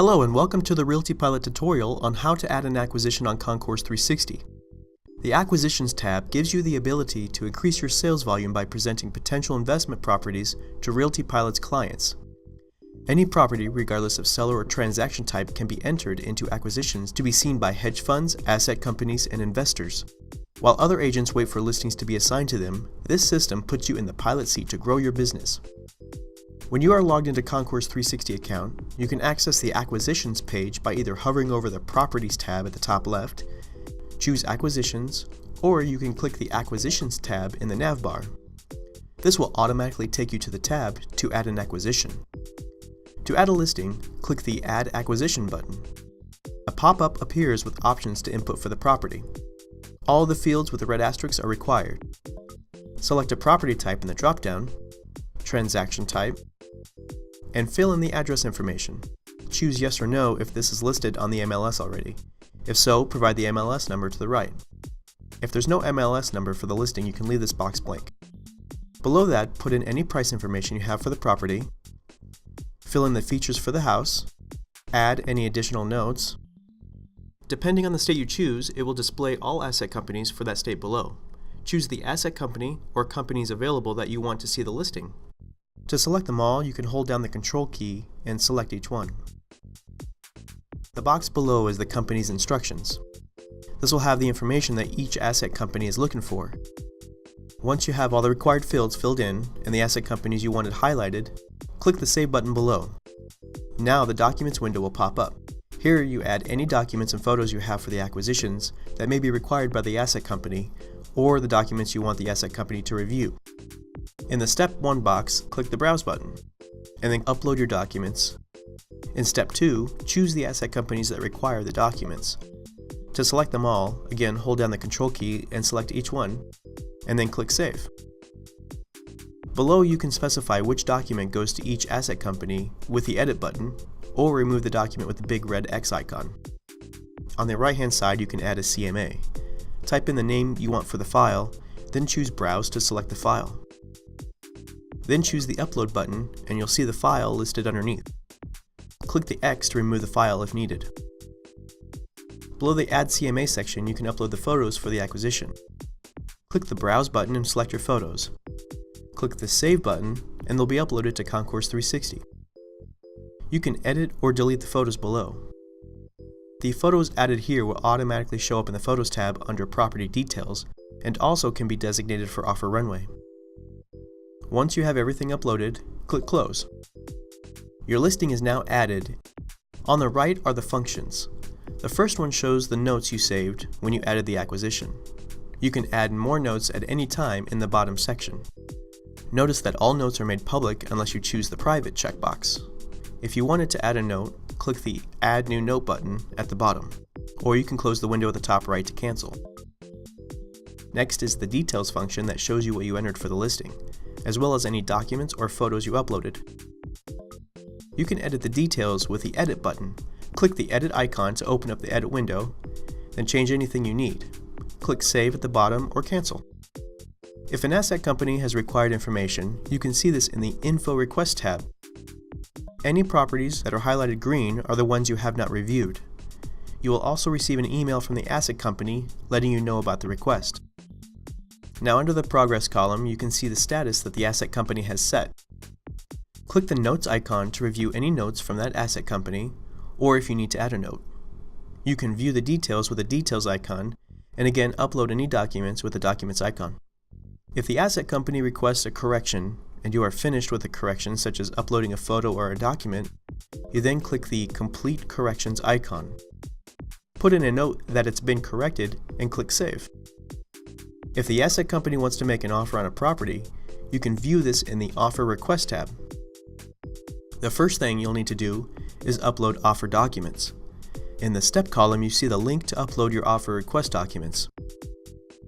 Hello and welcome to the Realty Pilot tutorial on how to add an acquisition on Concourse 360. The Acquisitions tab gives you the ability to increase your sales volume by presenting potential investment properties to Realty Pilot's clients. Any property, regardless of seller or transaction type, can be entered into acquisitions to be seen by hedge funds, asset companies, and investors. While other agents wait for listings to be assigned to them, this system puts you in the pilot seat to grow your business. When you are logged into Concourse 360 account, you can access the Acquisitions page by either hovering over the Properties tab at the top left, choose Acquisitions, or you can click the Acquisitions tab in the nav bar. This will automatically take you to the tab to add an acquisition. To add a listing, click the Add Acquisition button. A pop-up appears with options to input for the property. All the fields with the red asterisks are required. Select a property type in the drop-down, transaction type, and fill in the address information. Choose yes or no if this is listed on the MLS already. If so, provide the MLS number to the right. If there's no MLS number for the listing, you can leave this box blank. Below that, put in any price information you have for the property, fill in the features for the house, add any additional notes. Depending on the state you choose, it will display all asset companies for that state below. Choose the asset company or companies available that you want to see the listing. To select them all, you can hold down the Control key and select each one. The box below is the company's instructions. This will have the information that each asset company is looking for. Once you have all the required fields filled in and the asset companies you wanted highlighted, click the Save button below. Now the Documents window will pop up. Here you add any documents and photos you have for the acquisitions that may be required by the asset company or the documents you want the asset company to review. In the Step 1 box, click the Browse button, and then upload your documents. In Step 2, choose the asset companies that require the documents. To select them all, again hold down the Control key and select each one, and then click Save. Below you can specify which document goes to each asset company with the Edit button, or remove the document with the big red X icon. On the right hand side you can add a CMA. Type in the name you want for the file, then choose Browse to select the file. Then choose the Upload button and you'll see the file listed underneath. Click the X to remove the file if needed. Below the Add CMA section you can upload the photos for the acquisition. Click the Browse button and select your photos. Click the Save button and they'll be uploaded to Concourse 360. You can edit or delete the photos below. The photos added here will automatically show up in the Photos tab under Property Details and also can be designated for Offer Runway. Once you have everything uploaded, click Close. Your listing is now added. On the right are the functions. The first one shows the notes you saved when you added the acquisition. You can add more notes at any time in the bottom section. Notice that all notes are made public unless you choose the Private checkbox. If you wanted to add a note, click the Add New Note button at the bottom, or you can close the window at the top right to cancel. Next is the Details function that shows you what you entered for the listing, as well as any documents or photos you uploaded. You can edit the details with the Edit button. Click the Edit icon to open up the Edit window, then change anything you need. Click Save at the bottom or cancel. If an asset company has required information, you can see this in the Info Request tab. Any properties that are highlighted green are the ones you have not reviewed. You will also receive an email from the asset company letting you know about the request. Now under the Progress column, you can see the status that the asset company has set. Click the Notes icon to review any notes from that asset company, or if you need to add a note. You can view the details with the Details icon, and again upload any documents with the Documents icon. If the asset company requests a correction, and you are finished with the correction such as uploading a photo or a document, you then click the Complete Corrections icon. Put in a note that it's been corrected and click Save. If the asset company wants to make an offer on a property, you can view this in the Offer Request tab. The first thing you'll need to do is upload offer documents. In the Step column you see the link to upload your offer request documents.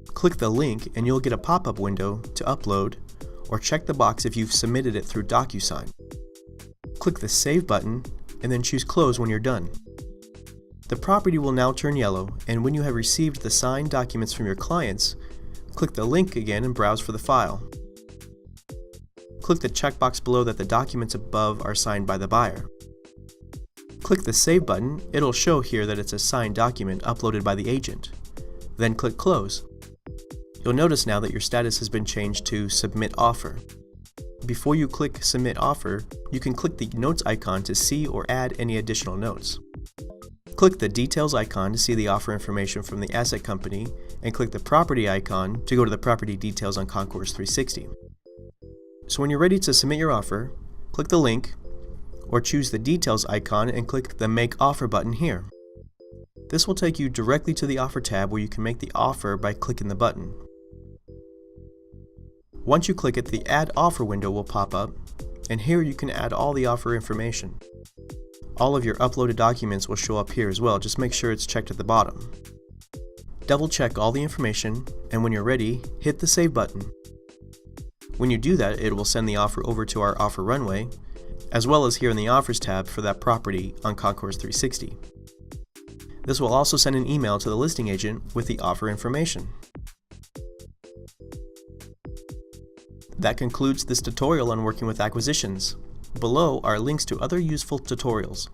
Click the link and you'll get a pop-up window to upload, or check the box if you've submitted it through DocuSign. Click the Save button and then choose Close when you're done. The property will now turn yellow, and when you have received the signed documents from your clients, click the link again and browse for the file. Click the checkbox below that the documents above are signed by the buyer. Click the Save button. It'll show here that it's a signed document uploaded by the agent. Then click Close. You'll notice now that your status has been changed to Submit Offer. Before you click Submit Offer, you can click the Notes icon to see or add any additional notes. Click the Details icon to see the offer information from the asset company, and click the Property icon to go to the property details on Concourse 360. So when you're ready to submit your offer, click the link, or choose the Details icon and click the Make Offer button here. This will take you directly to the Offer tab where you can make the offer by clicking the button. Once you click it, the Add Offer window will pop up, and here you can add all the offer information. All of your uploaded documents will show up here as well, just make sure it's checked at the bottom. Double check all the information, and when you're ready, hit the Save button. When you do that, it will send the offer over to our offer runway, as well as here in the Offers tab for that property on Concourse 360. This will also send an email to the listing agent with the offer information. That concludes this tutorial on working with acquisitions. Below are links to other useful tutorials.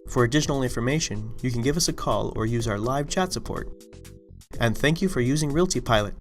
For additional information, you can give us a call or use our live chat support. And thank you for using Realty Pilot.